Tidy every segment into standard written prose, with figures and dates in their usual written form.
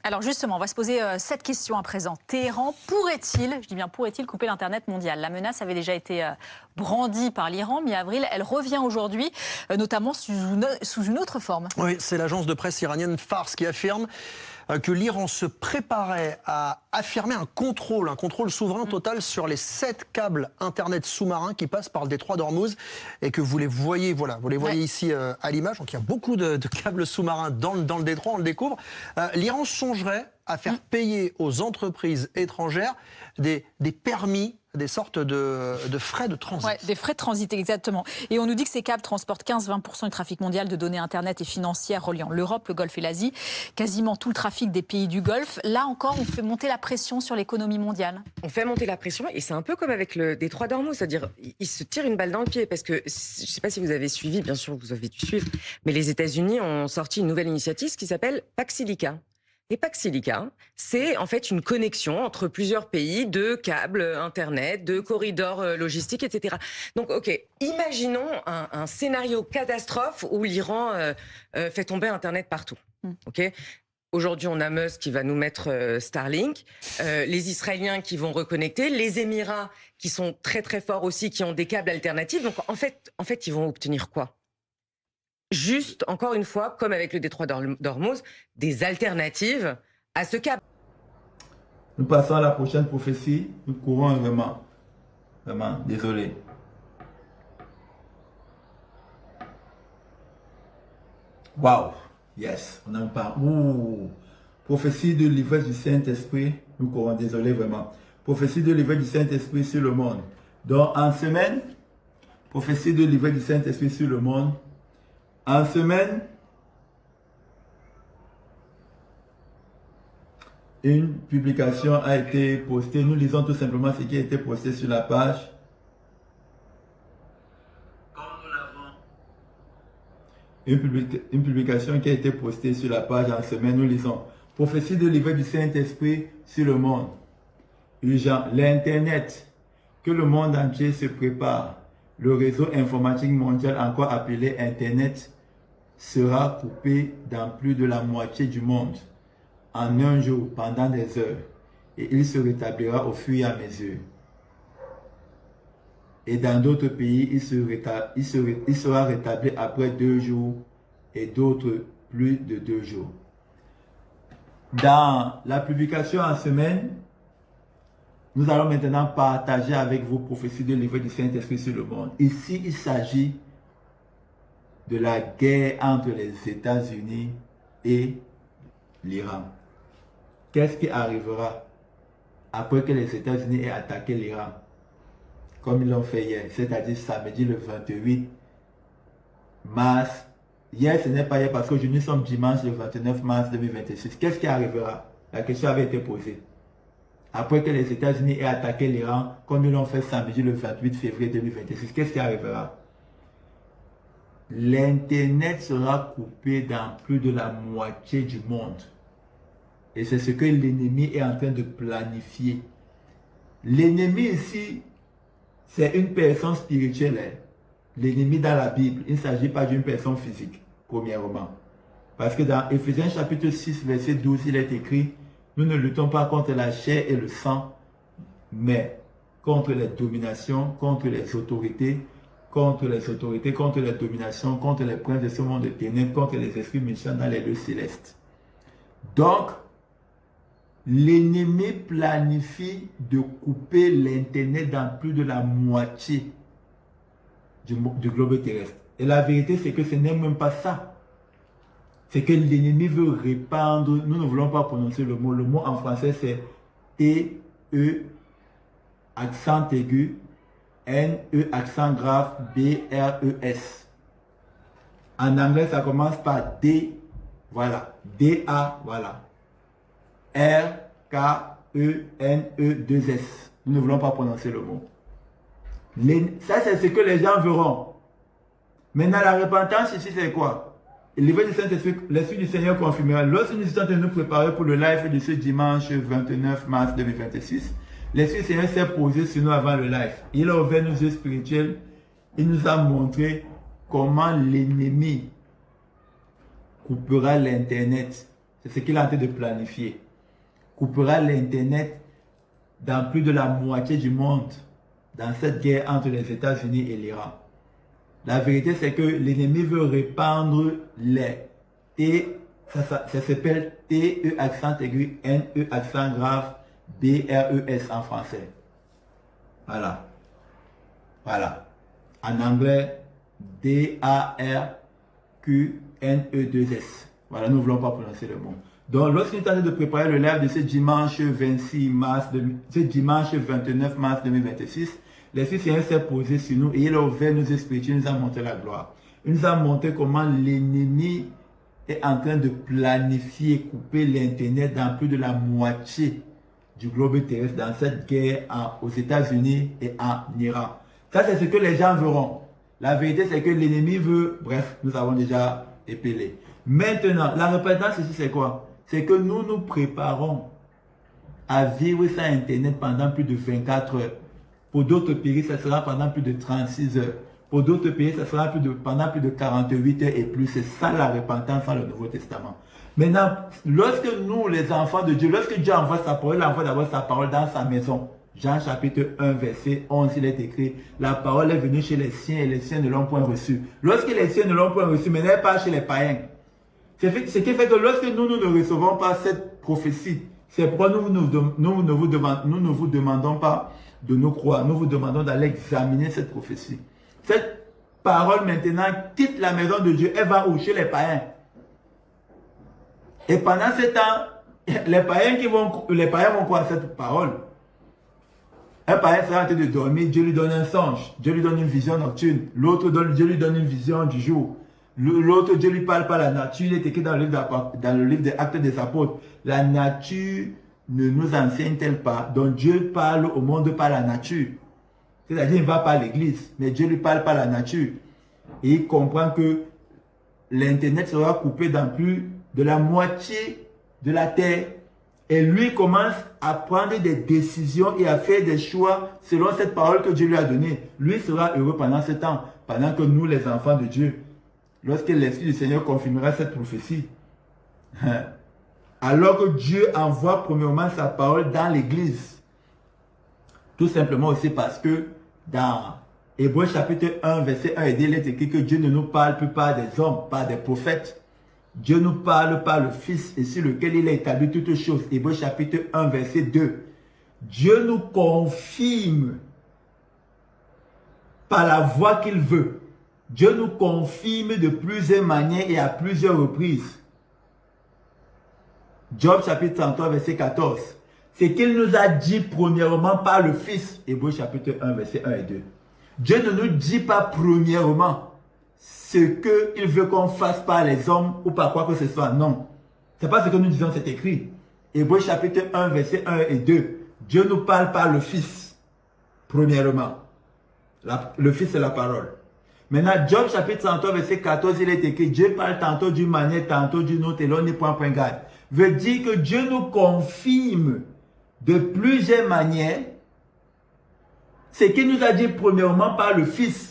Alors justement, on va se poser cette question à présent. Téhéran pourrait-il, je dis bien pourrait-il, couper l'Internet mondial? La menace avait déjà été brandie par l'Iran mi-avril. Elle revient aujourd'hui, notamment sous une autre forme. Oui, c'est l'agence de presse iranienne Fars qui affirme que l'Iran se préparait à affirmer un contrôle souverain total sur les 7 câbles Internet sous-marins qui passent par le détroit d'Ormuz et que vous les voyez, voilà, vous les voyez ici à l'image. Donc il y a beaucoup de câbles sous-marins dans le détroit, on le découvre. L'Iran songerait à faire payer aux entreprises étrangères des permis, des sortes de frais de transit. Ouais, des frais de transit, exactement. Et on nous dit que ces câbles transportent 15-20% du trafic mondial de données Internet et financières reliant l'Europe, le Golfe et l'Asie. Quasiment tout le trafic des pays du Golfe. Là encore, on fait monter la pression sur l'économie mondiale. On fait monter la pression et c'est un peu comme avec le détroit d'Ormuz, c'est-à-dire ils se tirent une balle dans le pied parce que, je ne sais pas si vous avez suivi, bien sûr vous avez dû suivre, mais les États-Unis ont sorti une nouvelle initiative qui s'appelle Pax Silica. Et Pax Silica, c'est en fait une connexion entre plusieurs pays de câbles Internet, de corridors logistiques, etc. Donc, ok, imaginons un scénario catastrophe où l'Iran fait tomber Internet partout. Ok. Aujourd'hui, on a Musk qui va nous mettre Starlink, les Israéliens qui vont reconnecter, les Émirats qui sont très très forts aussi, qui ont des câbles alternatifs. Donc, en fait, ils vont obtenir quoi ? Juste, encore une fois, comme avec le détroit d'Ormuz, des alternatives à ce câble. Nous passons à la prochaine prophétie. Nous courons vraiment. Vraiment, désolé. Waouh. Yes, on en parle. Ouh. Prophétie de l'ivresse du Saint-Esprit. Nous courons, désolé vraiment. Prophétie de l'ivresse du Saint-Esprit sur le monde. Donc, en semaine, prophétie de l'ivresse du Saint-Esprit sur le monde. En semaine, une publication a été postée. Nous lisons tout simplement ce qui a été posté sur la page. Une publication qui a été postée sur la page en semaine. Nous lisons. Prophétie de l'ivresse du Saint-Esprit sur le monde. Urgent. L'Internet. Que le monde entier se prépare. Le réseau informatique mondial, encore appelé Internet, sera coupé dans plus de la moitié du monde en un jour pendant des heures et il se rétablira au fur et à mesure. Et dans d'autres pays, il sera rétabli après 2 jours et d'autres plus de 2 jours. Dans la publication en semaine, nous allons maintenant partager avec vous prophéties de l'ivresse du Saint-Esprit sur le monde. Ici, il s'agit de la guerre entre les États-Unis et l'Iran. Qu'est-ce qui arrivera après que les États-Unis aient attaqué l'Iran, comme ils l'ont fait hier, c'est-à-dire samedi le 28 mars. Hier, ce n'est pas hier parce qu'aujourd'hui, nous sommes dimanche le 29 mars 2026. Qu'est-ce qui arrivera? La question avait été posée. Après que les États-Unis aient attaqué l'Iran, comme ils l'ont fait samedi le 28 février 2026, qu'est-ce qui arrivera? L'Internet sera coupé dans plus de la moitié du monde. Et c'est ce que l'ennemi est en train de planifier. L'ennemi ici, c'est une personne spirituelle. L'ennemi dans la Bible, il ne s'agit pas d'une personne physique, premièrement. Parce que dans Éphésiens chapitre 6, verset 12, il est écrit, nous ne luttons pas contre la chair et le sang, mais contre les dominations, contre les autorités, contre les dominations, contre les princes de ce monde de ténèbres, contre les esprits méchants dans les lieux célestes. Donc, l'ennemi planifie de couper l'Internet dans plus de la moitié du globe terrestre. Et la vérité, c'est que ce n'est même pas ça. C'est que l'ennemi veut répandre, nous ne voulons pas prononcer le mot. Le mot en français, c'est T-E, accent aigu, N-E, accent grave, B-R-E-S. En anglais, ça commence par D, voilà, D-A, voilà. R-K-E-N-E-2-S. Nous ne voulons pas prononcer le mot. Ça, c'est ce que les gens verront. Maintenant, la repentance ici, c'est quoi? L'Évêque du Saint-Esprit, l'Esprit du Seigneur confirmera. Lorsque nous sommes en train de nous préparer pour le live de ce dimanche 29 mars 2026, l'Esprit du Seigneur s'est posé sur nous avant le live. Il a ouvert nos yeux spirituels. Il nous a montré comment l'ennemi coupera l'Internet c'est ce qu'il est en train de planifier, coupera l'Internet dans plus de la moitié du monde, dans cette guerre entre les États-Unis et l'Iran. La vérité, c'est que l'ennemi veut répandre les T, ça s'appelle T-E accent aigu, N-E accent grave, B-R-E-S en français. Voilà. Voilà. En anglais, D-A-R-Q-N-E-2-S. Voilà, nous ne voulons pas prononcer le mot. Donc, lorsqu'il est en train de préparer le live de ce dimanche 26 mars, ce dimanche 29 mars 2026, l'Esprit Seigneur s'est posé sur nous et il a ouvert nos esprits, il nous a montré la gloire. Il nous a montré comment l'ennemi est en train de planifier, couper l'Internet dans plus de la moitié du globe terrestre dans cette guerre aux États-Unis et en Iran. Ça, c'est ce que les gens verront. La vérité, c'est que l'ennemi veut, bref, nous avons déjà épelé. Maintenant, la repentance ici, c'est quoi? C'est que nous nous préparons à vivre sans Internet pendant plus de 24 heures. Pour d'autres pays, ça sera pendant plus de 36 heures. Pour d'autres pays, ça sera pendant plus de 48 heures et plus. C'est ça la repentance dans le Nouveau Testament. Maintenant, lorsque nous, les enfants de Dieu, lorsque Dieu envoie sa parole, il envoie d'abord sa parole dans sa maison. Jean chapitre 1, verset 11, il est écrit, la parole est venue chez les siens et les siens ne l'ont point reçue. Lorsque les siens ne l'ont point reçue, mais n'est pas chez les païens. Ce qui fait que lorsque nous ne recevons pas cette prophétie, c'est pourquoi nous ne vous demandons pas de nous croire. Nous vous demandons d'aller examiner cette prophétie. Cette parole maintenant quitte la maison de Dieu. Elle va où? Chez les païens. Et pendant ce temps, les païens vont croire cette parole. Un païen sera en train de dormir, Dieu lui donne un songe. Dieu lui donne une vision nocturne. L'autre, Dieu lui donne une vision du jour. L'autre, Dieu lui parle par la nature. Il est écrit dans le livre des Actes des Apôtres. La nature ne nous enseigne-t-elle pas? Donc Dieu parle au monde par la nature. C'est-à-dire, il ne va pas à l'église, mais Dieu lui parle par la nature. Et il comprend que l'Internet sera coupé dans plus de la moitié de la terre. Et lui commence à prendre des décisions et à faire des choix selon cette parole que Dieu lui a donnée. Lui sera heureux pendant ce temps, pendant que nous, les enfants de Dieu, lorsque l'Esprit du Seigneur confirmera cette prophétie, alors que Dieu envoie premièrement sa parole dans l'église. Tout simplement aussi parce que dans Hébreux chapitre 1, verset 1 et 2, il est écrit que Dieu ne nous parle plus par des hommes, par des prophètes. Dieu nous parle par le Fils et sur lequel il a établi toutes choses. Hébreux chapitre 1, verset 2. Dieu nous confirme par la voie qu'il veut. Dieu nous confirme de plusieurs manières et à plusieurs reprises. Job chapitre 33, verset 14. C'est qu'il nous a dit premièrement par le Fils. Hébreux chapitre 1, verset 1 et 2. Dieu ne nous dit pas premièrement ce qu'il veut qu'on fasse par les hommes ou par quoi que ce soit. Non. Ce n'est pas ce que nous disons, c'est écrit. Hébreux chapitre 1, verset 1 et 2. Dieu nous parle par le Fils. Premièrement. Le Fils, c'est la parole. Maintenant, Job chapitre 33, verset 14, il est écrit, Dieu parle tantôt d'une manière, tantôt d'une autre, et l'on n'est point garde. Veut dire que Dieu nous confirme de plusieurs manières ce qu'il nous a dit premièrement par le Fils.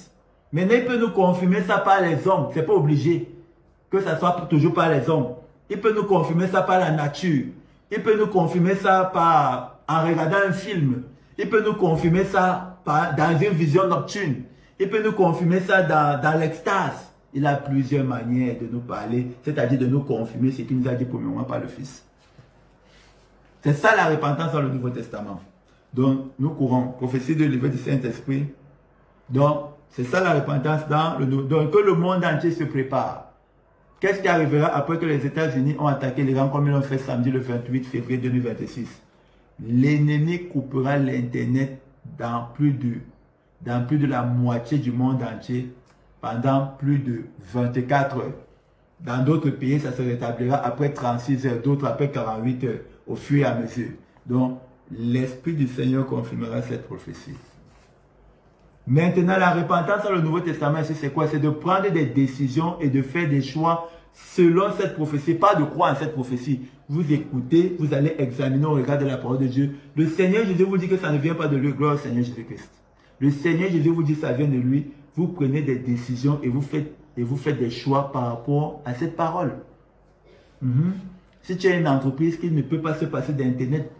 Maintenant, il peut nous confirmer ça par les hommes. Ce n'est pas obligé que ça soit toujours par les hommes. Il peut nous confirmer ça par la nature. Il peut nous confirmer ça en regardant un film. Il peut nous confirmer ça dans une vision nocturne. Il peut nous confirmer ça dans l'extase. Il a plusieurs manières de nous parler, c'est-à-dire de nous confirmer ce qu'il nous a dit premièrement par le Fils. C'est ça la repentance dans le Nouveau Testament. Donc, nous courons, prophétie de l'œuvre du Saint-Esprit. Donc, c'est ça la repentance donc que le monde entier se prépare. Qu'est-ce qui arrivera après que les États-Unis ont attaqué l'Iran comme ils l'ont fait samedi le 28 février 2026? L'ennemi coupera l'Internet dans plus de la moitié du monde entier pendant plus de 24 heures. Dans d'autres pays, ça se rétablira après 36 heures, d'autres après 48 heures, au fur et à mesure. Donc, l'Esprit du Seigneur confirmera cette prophétie. Maintenant, la repentance dans le Nouveau Testament, c'est quoi? C'est de prendre des décisions et de faire des choix selon cette prophétie, pas de croire en cette prophétie. Vous écoutez, vous allez examiner au regard de la parole de Dieu. Le Seigneur Jésus vous dit que ça ne vient pas de lui, gloire au Seigneur Jésus-Christ. Le Seigneur Jésus vous dit que ça vient de lui. Vous prenez des décisions et vous faites des choix par rapport à cette parole. Si tu as une entreprise qui ne peut pas se passer d'Internet,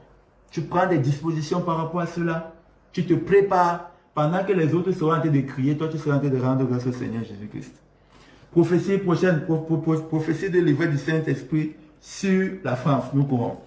tu prends des dispositions par rapport à cela. Tu te prépares. Pendant que les autres seront en train de crier, toi tu seras en train de rendre grâce au Seigneur Jésus-Christ. Prophétie prochaine, prophétie de livret du Saint-Esprit sur la France. Nous courons.